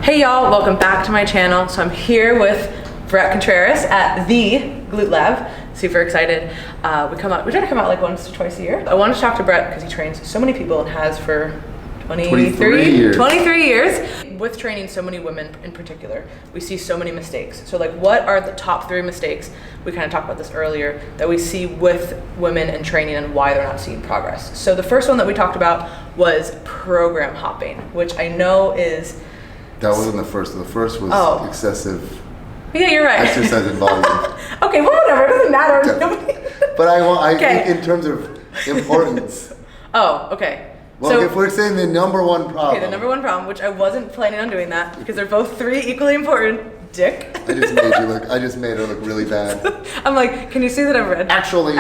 Hey y'all, welcome back to my channel. So I'm here with Bret Contreras at the Glute Lab. Super excited. We try to come out like once or twice a year. I wanted to talk to Bret because he trains so many people and has for 23 years. With training so many women in particular, we see so many mistakes. So like, what are the top 3 mistakes, we kind of talked about this earlier, that we see with women in training and why they're not seeing progress? So the first one that we talked about was program hopping, which I know is... That wasn't the first. The first was excessive. Yeah, you're right. Exercise and volume. Okay, well, whatever. It doesn't matter. But I think in terms of importance. Oh, okay. Well, so, if we're saying the number one problem. Okay, the number one problem, which I wasn't planning on doing that because they're both 3 equally important. Dick. I just made her look really bad. I'm like, can you see that I'm red? Actually.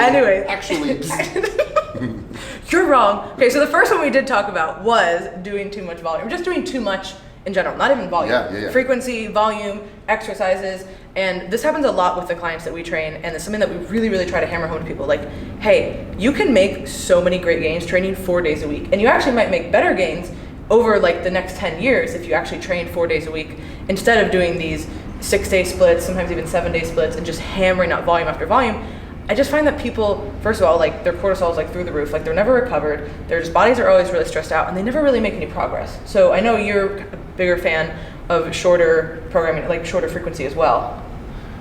You're wrong. Okay, so the first one we did talk about was doing too much volume. Just doing too much in general, not even volume. Yeah. Frequency, volume, exercises, and this happens a lot with the clients that we train, and it's something that we really try to hammer home to people. Like, hey, you can make so many great gains training 4 days a week, and you actually might make better gains over like the next 10 years if you actually train 4 days a week instead of doing these 6-day splits, sometimes even 7-day splits, and just hammering out volume after volume. I just find that people, first of all, like their cortisol is like through the roof, like they're never recovered, their bodies are always really stressed out, and they never really make any progress. So I know you're a bigger fan of shorter programming, like shorter frequency as well.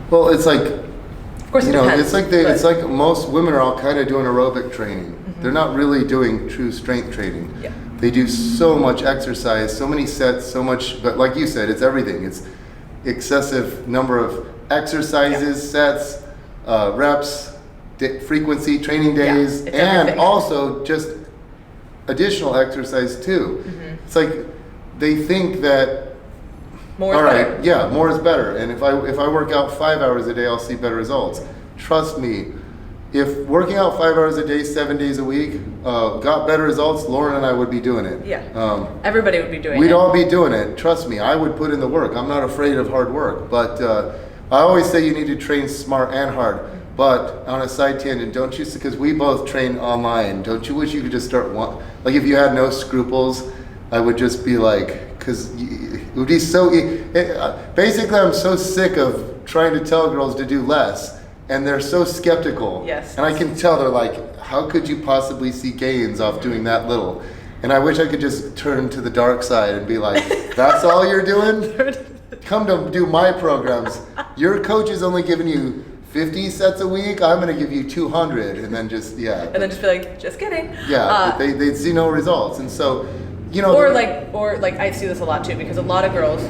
Well, it's like, of course, depends, it's like most women are all kind of doing aerobic training. Mm-hmm. They're not really doing true strength training. Yeah. They do so much exercise, so many sets, so much, but like you said, it's everything. It's excessive number of exercises, sets, reps, frequency, training days, and everything. Also just additional exercise too. Mm-hmm. It's like they think that more is better. More is better, and if I work out 5 hours a day, I'll see better results. Trust me, if working out 5 hours a day, 7 days a week, got better results, Lauren and I would be doing it. Yeah. Everybody would be doing it. We'd all be doing it. Trust me, I would put in the work. I'm not afraid of hard work, but I always say you need to train smart and hard. But on a side tangent, don't you, because we both train online, don't you wish you could just start one? Like if you had no scruples, I would just be like, because it would be so, basically I'm so sick of trying to tell girls to do less, and they're so skeptical. Yes. And I can tell they're like, how could you possibly see gains off doing that little? And I wish I could just turn to the dark side and be like, that's all you're doing? Come to do my programs. Your coach is only giving you 50 sets a week, I'm gonna give you 200, and then just, And then just be like, just kidding. Yeah, they'd see no results, and so, you know. Or like I see this a lot too, because a lot of girls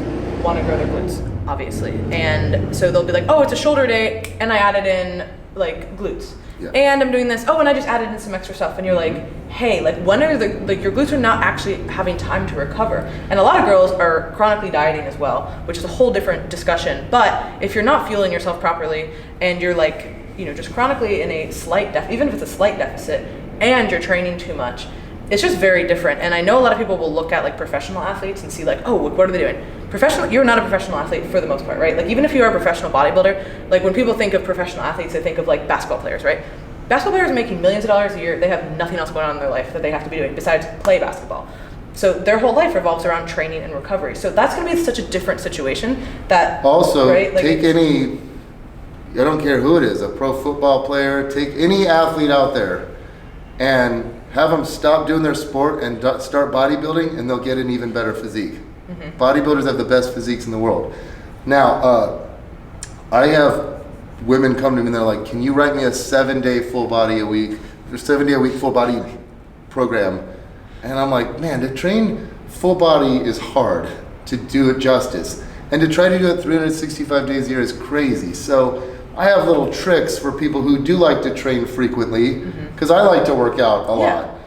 want to grow their glutes, obviously. And so they'll be like, oh, it's a shoulder day, and I added in like glutes. Yeah. And I'm doing this, and I just added in some extra stuff, and you're like, hey, like when are your glutes are not actually having time to recover. And a lot of girls are chronically dieting as well, which is a whole different discussion. But if you're not fueling yourself properly and you're like, just chronically in a slight deficit, even if it's a slight deficit, and you're training too much, it's just very different. And I know a lot of people will look at like professional athletes and see like, oh, what are they doing? You're not a professional athlete for the most part, right? Like even if you are a professional bodybuilder, like when people think of professional athletes, they think of like basketball players, right? Basketball players are making millions of dollars a year. They have nothing else going on in their life that they have to be doing besides play basketball. So their whole life revolves around training and recovery. So that's going to be such a different situation that also, right? Like, take any, I don't care who it is, a pro football player, take any athlete out there and have them stop doing their sport and start bodybuilding, and they'll get an even better physique. Mm-hmm. Bodybuilders have the best physiques in the world. Now, I have women come to me and they're like, can you write me a 7-day full body a week, or 7-day a week full body program? And I'm like, man, to train full body is hard, to do it justice. And to try to do it 365 days a year is crazy. So I have little tricks for people who do like to train frequently, because I like to work out a lot.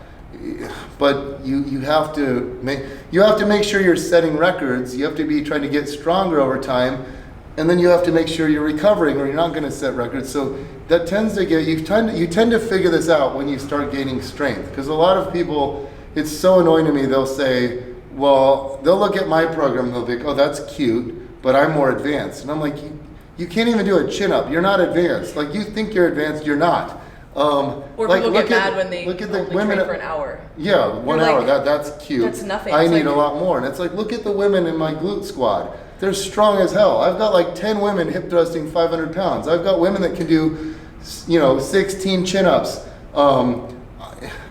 But you have to make sure you're setting records. You have to be trying to get stronger over time, and then you have to make sure you're recovering, or you're not going to set records. So that tends to get you tend to figure this out when you start gaining strength. Because a lot of people, it's so annoying to me. They'll say, well, they'll look at my program and they'll think, oh, that's cute, but I'm more advanced. And I'm like, you can't even do a chin up. You're not advanced. Like you think you're advanced, you're not. Or like, people get mad when they look at the only women train for an hour. Yeah, 1 hour. Like, That's cute. That's nothing. I It's need like, a lot more. And it's like, look at the women in my glute squad. They're strong as hell. I've got like 10 women hip thrusting 500 pounds. I've got women that can do, 16 chin-ups.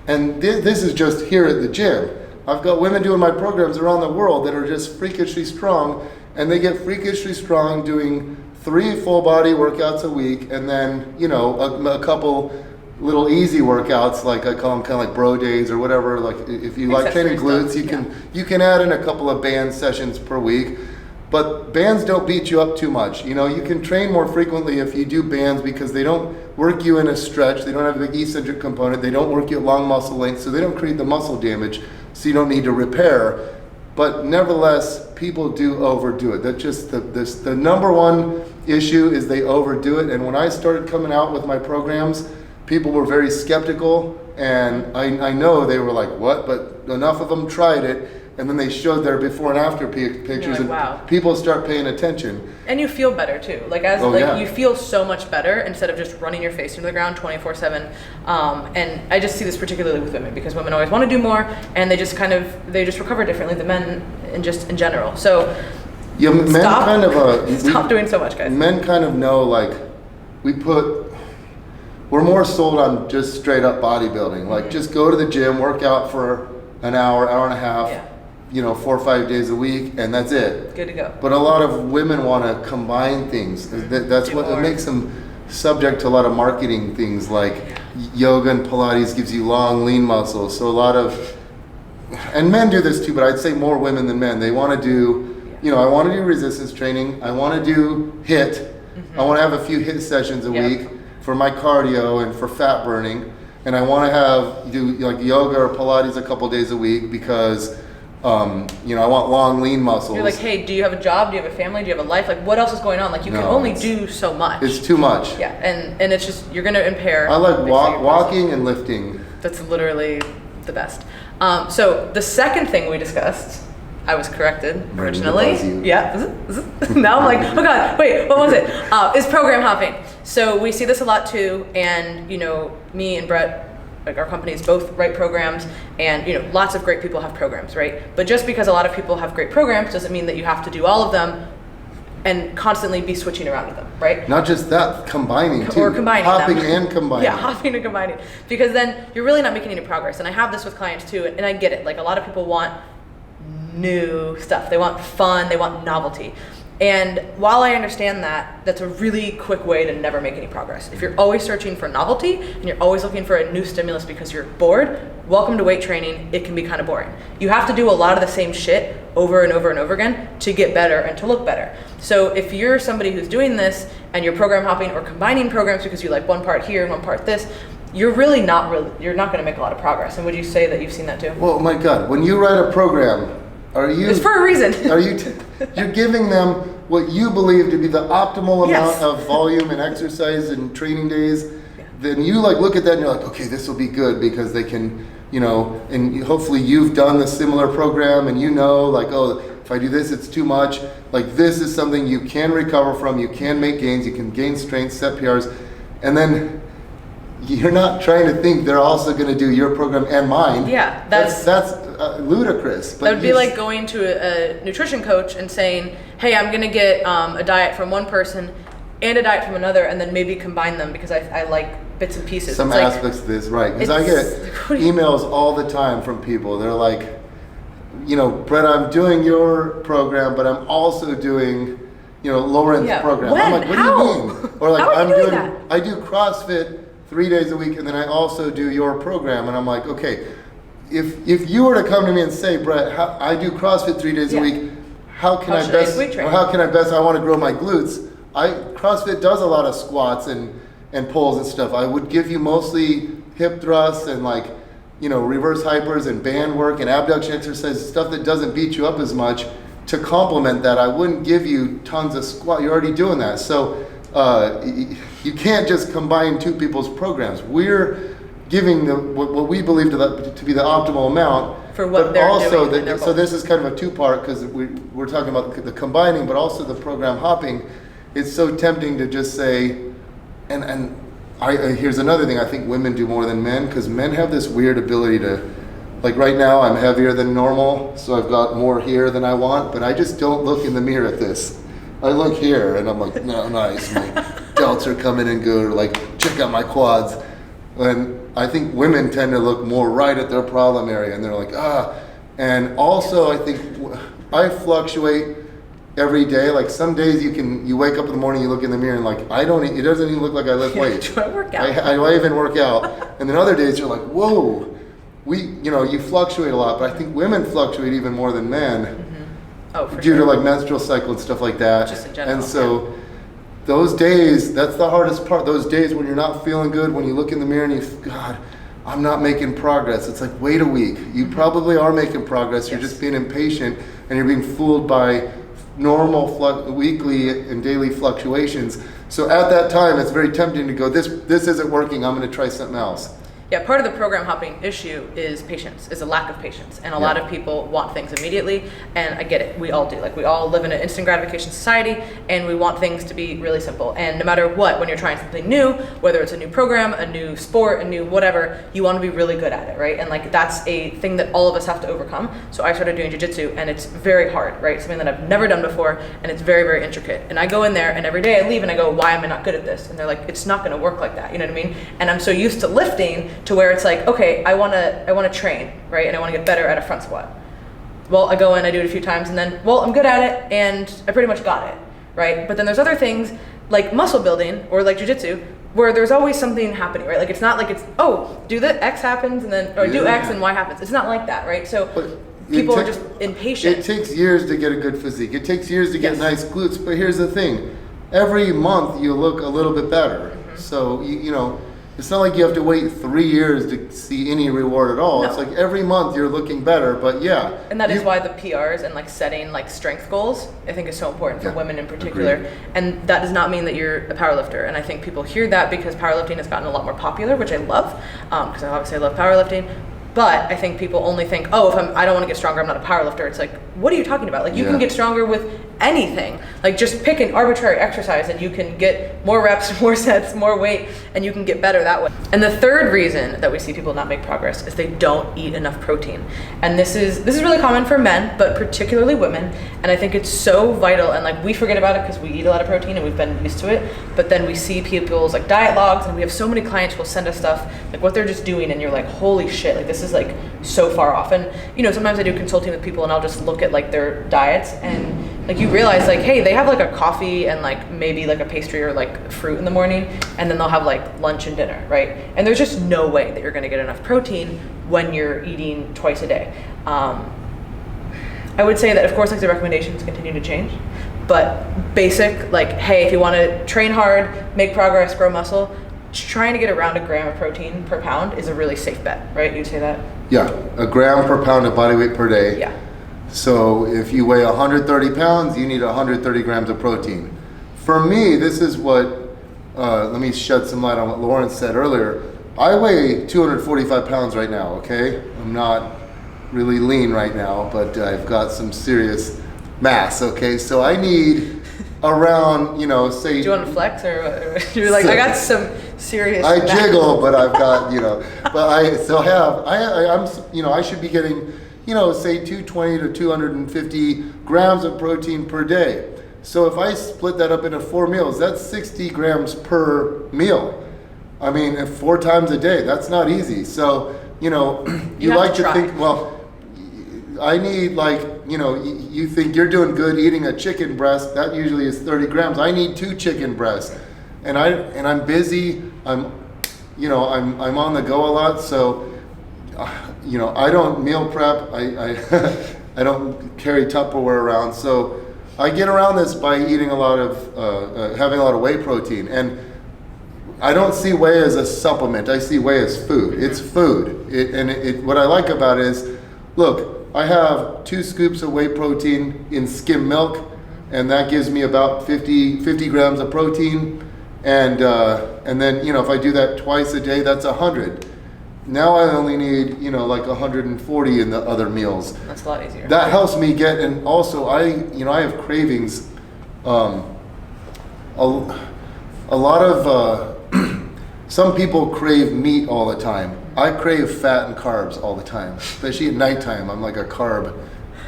And this is just here at the gym. I've got women doing my programs around the world that are just freakishly strong, and they get freakishly strong doing 3 full body workouts a week, and then, a couple little easy workouts, like I call them kind of like bro days or whatever. Like if you like training glutes, you can add in a couple of band sessions per week. But bands don't beat you up too much. You can train more frequently if you do bands because they don't work you in a stretch. They don't have a big eccentric component. They don't work you at long muscle length, so they don't create the muscle damage. So you don't need to repair. But nevertheless, people do overdo it. That's just the number one issue is they overdo it. And when I started coming out with my programs, people were very skeptical, and I know they were like, what? But enough of them tried it, and then they showed their before and after pictures, and wow. People start paying attention. And you feel better too. You feel so much better instead of just running your face into the ground 24/7. And I just see this particularly with women because women always want to do more, and they just recover differently than men in general. So yeah, men stop doing so much, guys. Men kind of know, like, we're more sold on just straight up bodybuilding. Like, just go to the gym, work out for an hour and a half, 4 or 5 days a week, and that's it. Good to go. But a lot of women want to combine things. That's what it makes them subject to a lot of marketing things, like yoga and Pilates gives you long, lean muscles. So a lot of, and men do this too, but I'd say more women than men. They want to do, I want to do resistance training. I want to do HIIT. Mm-hmm. I want to have a few HIIT sessions a week for my cardio and for fat burning, and I want to do like yoga or Pilates a couple days a week because I want long, lean muscles. You're like, hey, do you have a job? Do you have a family? Do you have a life? Like, what else is going on? Like, you can only do so much. It's too much. Yeah, and it's just, you're going to impair. I like walking and lifting. That's literally the best. So the second thing we discussed, I was corrected originally. Yeah. Is it? Now I'm like, oh God, wait, what was it? Is program hopping. So we see this a lot too, and me and Bret, like our companies, both write programs, and lots of great people have programs, right? But just because a lot of people have great programs doesn't mean that you have to do all of them and constantly be switching around with them, right? Not just that, combining too. Or combining hopping them. and combining. Yeah, hopping and combining. Because then you're really not making any progress. And I have this with clients too, and I get it. Like, a lot of people want new stuff. They want fun, they want novelty. And while I understand that, that's a really quick way to never make any progress. If you're always searching for novelty and you're always looking for a new stimulus because you're bored, welcome to weight training. It can be kind of boring. You have to do a lot of the same shit over and over and over again to get better and to look better. So if you're somebody who's doing this and you're program hopping or combining programs because you like one part here and one part this, you're not going to make a lot of progress. And would you say that you've seen that too? Well, my God, when you write a program, it's for a reason. You're giving them what you believe to be the optimal amount of volume and exercise and training days. Yeah. Then you look at that and you're like, okay, this will be good because they can, and hopefully you've done the similar program and oh, if I do this, it's too much. Like, this is something you can recover from. You can make gains. You can gain strength, set PRs, and then you're not trying to think they're also going to do your program and mine. Yeah, that's ludicrous. But that would be like going to a nutrition coach and saying, hey, I'm going to get a diet from one person and a diet from another, and then maybe combine them because I like bits and pieces. Some aspects of this, right. Because I get emails all the time from people. They're like, Bret, I'm doing your program, but I'm also doing, Lauren's program. When? I'm like, what How? do you mean? Or like, I do CrossFit 3 days a week, and then I also do your program. And I'm like, okay, if you were to come to me and say, Bret, I do CrossFit 3 days a week, how can I best, I want to grow my glutes. CrossFit does a lot of squats and pulls and stuff. I would give you mostly hip thrusts and reverse hypers and band work and abduction exercises, stuff that doesn't beat you up as much. To complement that, I wouldn't give you tons of squat. You're already doing that. So you can't just combine two people's programs. We're giving what we believe to be the optimal amount. For what they're also doing. So this is kind of a two-part because we're talking about the combining, but also the program hopping. It's so tempting to just say, and Here's another thing. I think women do more than men, because men have this weird ability to, like right now I'm heavier than normal, so I've got more here than I want, but I just don't look in the mirror at this. I look here and I'm like, no, nice, my delts are coming in good, or like, check out my quads. And I think women tend to look more right at their problem area, and they're like, And also I think I fluctuate every day. Like some days you wake up in the morning, you look in the mirror and like, it doesn't even look like I lift weights. Do I work out? I even work out. And then other days you're like, whoa, you fluctuate a lot, but I think women fluctuate even more than men. Mm-hmm. Oh, for due sure. to like menstrual cycle and stuff like that. Just in general. And so those days, that's the hardest part. Those days when you're not feeling good, when you look in the mirror and God, I'm not making progress. It's like, wait a week. You probably are making progress. You're just being impatient and you're being fooled by normal weekly and daily fluctuations. So at that time, it's very tempting to go, this isn't working. I'm going to try something else. Yeah, part of the program hopping issue is patience, is a lack of patience. And a lot of people want things immediately, and I get it, we all do. Like, we all live in an instant gratification society, and we want things to be really simple. And no matter what, when you're trying something new, whether it's a new program, a new sport, a new whatever, you want to be really good at it, right? And like, that's a thing that all of us have to overcome. So I started doing jiu-jitsu, and it's very hard, right? Something that I've never done before, and it's very, very intricate. And I go in there, and every day I leave, and I go, why am I not good at this? And they're like, it's not going to work like that, you know what I mean? And I'm so used to lifting to where it's like, okay, I want to train, right? And I want to get better at a front squat. Well, I go in, I do it a few times, and then, well, I'm good at it, and I pretty much got it, right? But then there's other things like muscle building or like jiu-jitsu where there's always something happening, right? Like, it's not like it's, oh, do the X happens and then, or do X and Y happens. It's not like that, right? So people are just impatient. It takes years to get a good physique. It takes years to get nice glutes. But here's the thing. Every month you look a little bit better. Mm-hmm. So, you know, it's not like you have to wait 3 years to see any reward at all. No. It's like every month you're looking better, but yeah. And that is why the PRs and like setting like strength goals, I think is so important for women in particular. Agreed. And that does not mean that you're a powerlifter. And I think people hear that because powerlifting has gotten a lot more popular, which I love, because obviously I love powerlifting. But I think people only think, oh, if I don't want to get stronger, I'm not a powerlifter. It's like, what are you talking about? Like, you can get stronger with anything. Like, just pick an arbitrary exercise and you can get more reps, more sets, more weight, and you can get better that way. And the third reason that we see people not make progress is they don't eat enough protein. And this is really common for men, but particularly women. And I think it's so vital. And like, we forget about it because we eat a lot of protein and we've been used to it. But then we see people's like diet logs, and we have so many clients who will send us stuff like what they're just doing, and you're like, holy shit, like this is like so far off. And you know, sometimes I do consulting with people and I'll just look at like their diets, and like you realize like, hey, they have like a coffee and like maybe like a pastry or like fruit in the morning, and then they'll have like lunch and dinner, right? And there's just no way that you're going to get enough protein when you're eating twice a day. I would say that of course like the recommendations continue to change, but basic, like, hey, if you want to train hard, make progress, grow muscle, trying to get around a gram of protein per pound is a really safe bet, right? You'd say that? Yeah, a gram per pound of body weight per day. Yeah. So if you weigh 130 pounds, you need 130 grams of protein. For me, this is what, let me shed some light on what Lauren said earlier. I weigh 245 pounds right now, okay? I'm not really lean right now, but I've got some serious mass, okay? So I need around, you know, say... Do you want to flex, or you're like, I got some serious I jiggle, but I've got, you know, but I still have, I'm, you know, I should be getting, you know, say 220 to 250 grams of protein per day. So if I split that up into 4 meals, that's 60 grams per meal. I mean, 4 times a day, that's not easy. So, you know, you like to think, well, I need like, you know, you think you're doing good eating a chicken breast, that usually is 30 grams. I need 2 chicken breasts. And I'm busy, I'm on the go a lot, so, you know, I don't meal prep, I don't carry Tupperware around, so I get around this by eating a lot of, having a lot of whey protein. And I don't see whey as a supplement, I see whey as food. It's food. What I like about it is, look, I have 2 scoops of whey protein in skim milk, and that gives me about 50 grams of protein. And then, you know, if I do that twice a day, that's 100. Now I only need, you know, like 140 in the other meals. That's a lot easier. That helps me get, and also I have cravings. A lot of some people crave meat all the time. I crave fat and carbs all the time, especially at nighttime. I'm like a carb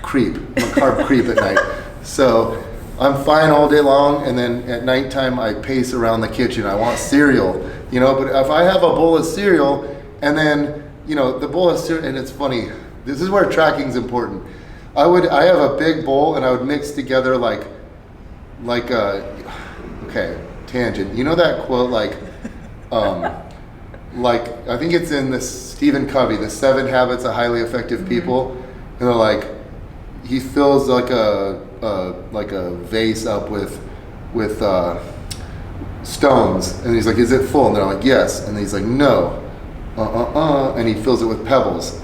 creep. I'm a carb creep at night. So I'm fine all day long, and then at nighttime I pace around the kitchen. I want cereal, you know, but if I have a bowl of cereal and then, you know, the bowl of cereal, and it's funny, this is where tracking is important. I have a big bowl and I would mix together okay, tangent. You know that quote, like I think it's in this Stephen Covey, the 7 Habits of Highly Effective People, and they're like, he fills like a vase up with stones, and he's like, is it full? And they're like, yes. And he's like, no, and he fills it with pebbles.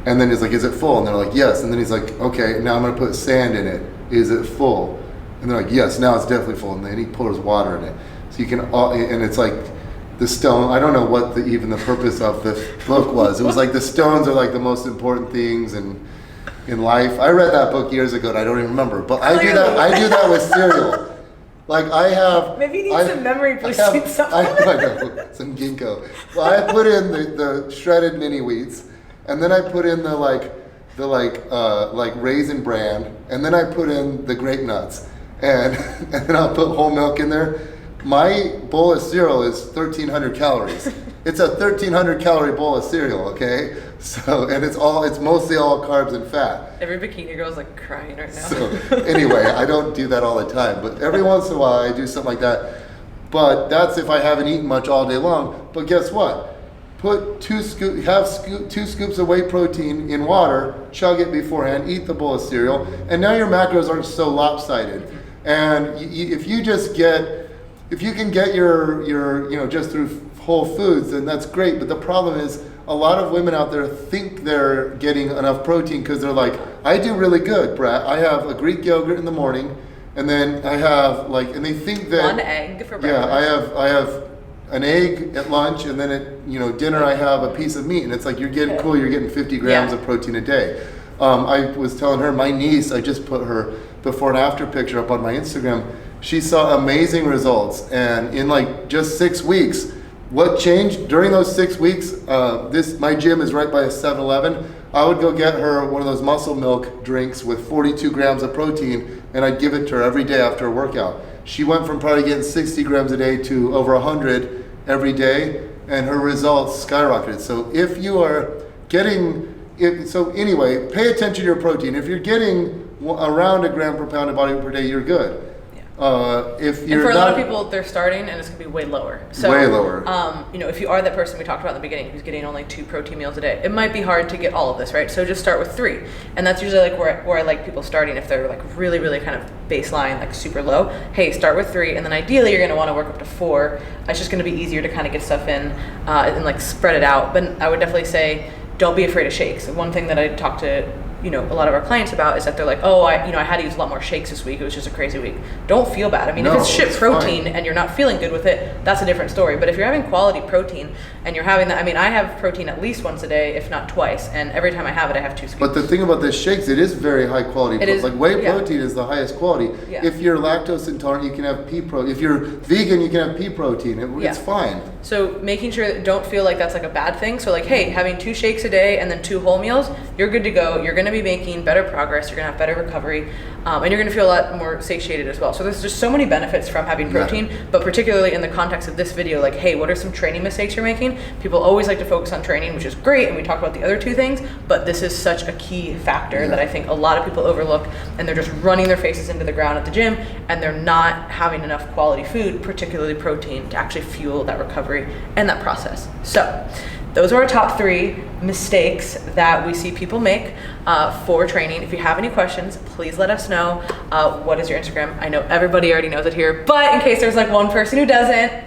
And then he's like, is it full? And they're like, yes. And then he's like, okay, now I'm gonna put sand in it. Is it full? And they're like, yes, now it's definitely full. And then he pours water in it. So you can, and it's like the stone, I don't know what even the purpose of the book was. It was like the stones are like the most important things in life. I read that book years ago and I don't even remember. But I do that with cereal. Like I have. Maybe you need some memory boosting something. I know, some ginkgo. Well, I put in the shredded mini wheats, and then I put in the raisin bran, and then I put in the grape nuts, and then I'll put whole milk in there. My bowl of cereal is 1,300 calories. It's a 1,300 calorie bowl of cereal, okay? So, and it's mostly all carbs and fat. Every bikini girl's like crying right now. So anyway, I don't do that all the time, but every once in a while I do something like that. But that's if I haven't eaten much all day long. But guess what? Put 2 scoops of whey protein in water, chug it beforehand, eat the bowl of cereal, and now your macros aren't so lopsided. And if you can get your just through Whole Foods, then that's great. But the problem is a lot of women out there think they're getting enough protein because they're like, I do really good, Bret. I have a Greek yogurt in the morning, and then I have and they think that 1 egg for breakfast. Yeah, I have an egg at lunch, and then at dinner I have a piece of meat, and it's like you're getting 50 grams of protein a day. I was telling her, my niece, I just put her before and after picture up on my Instagram. She saw amazing results, and in just 6 weeks. What changed during those 6 weeks? My gym is right by a 7-Eleven. I would go get her one of those muscle milk drinks with 42 grams of protein, and I'd give it to her every day after a workout. She went from probably getting 60 grams a day to over 100 every day, and her results skyrocketed. So if you are anyway, pay attention to your protein. If you're getting around a gram per pound of body weight per day, you're good. If you're and for a lot of people, they're starting and it's gonna be way lower. So, way lower. If you are that person we talked about in the beginning who's getting only 2 protein meals a day, it might be hard to get all of this, right? So just start with 3, and that's usually where I like people starting if they're really, really kind of baseline, super low. Hey, start with 3, and then ideally you're gonna want to work up to 4. It's just gonna be easier to kind of get stuff in and spread it out. But I would definitely say don't be afraid of shakes. One thing that I talk to a lot of our clients about is that they're like, oh, I had to use a lot more shakes this week. It was just a crazy week. Don't feel bad. I mean, if it's shit protein and you're not feeling good with it, that's a different story. But if you're having quality protein and you're having that, I mean, I have protein at least once a day, if not twice. And every time I have it, I have 2 scoops. But the thing about the shakes, it is very high quality. It is, whey protein is the highest quality. Yeah. If you're lactose intolerant, you can have pea protein. If you're vegan, you can have pea protein. It's fine. So making sure that don't feel like that's a bad thing. So hey, having 2 shakes a day and then 2 whole meals, you're good to go. You're going to be making better progress. You're going to have better recovery, and you're going to feel a lot more satiated as well. So there's just so many benefits from having protein, but particularly in the context of this video, hey, what are some training mistakes you're making? People always like to focus on training, which is great, and we talk about the other 2 things, but this is such a key factor that I think a lot of people overlook, and they're just running their faces into the ground at the gym, and they're not having enough quality food, particularly protein, to actually fuel that recovery and that process. So those are our top 3 mistakes that we see people make for training. If you have any questions, please let us know. What is your Instagram? I know everybody already knows it here, but in case there's one person who doesn't.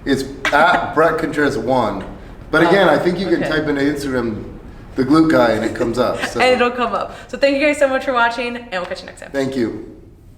It's at Bret Contreras 1. But again, I think you can type into Instagram the glute guy and it comes up. So. And it'll come up. So thank you guys so much for watching, and we'll catch you next time. Thank you.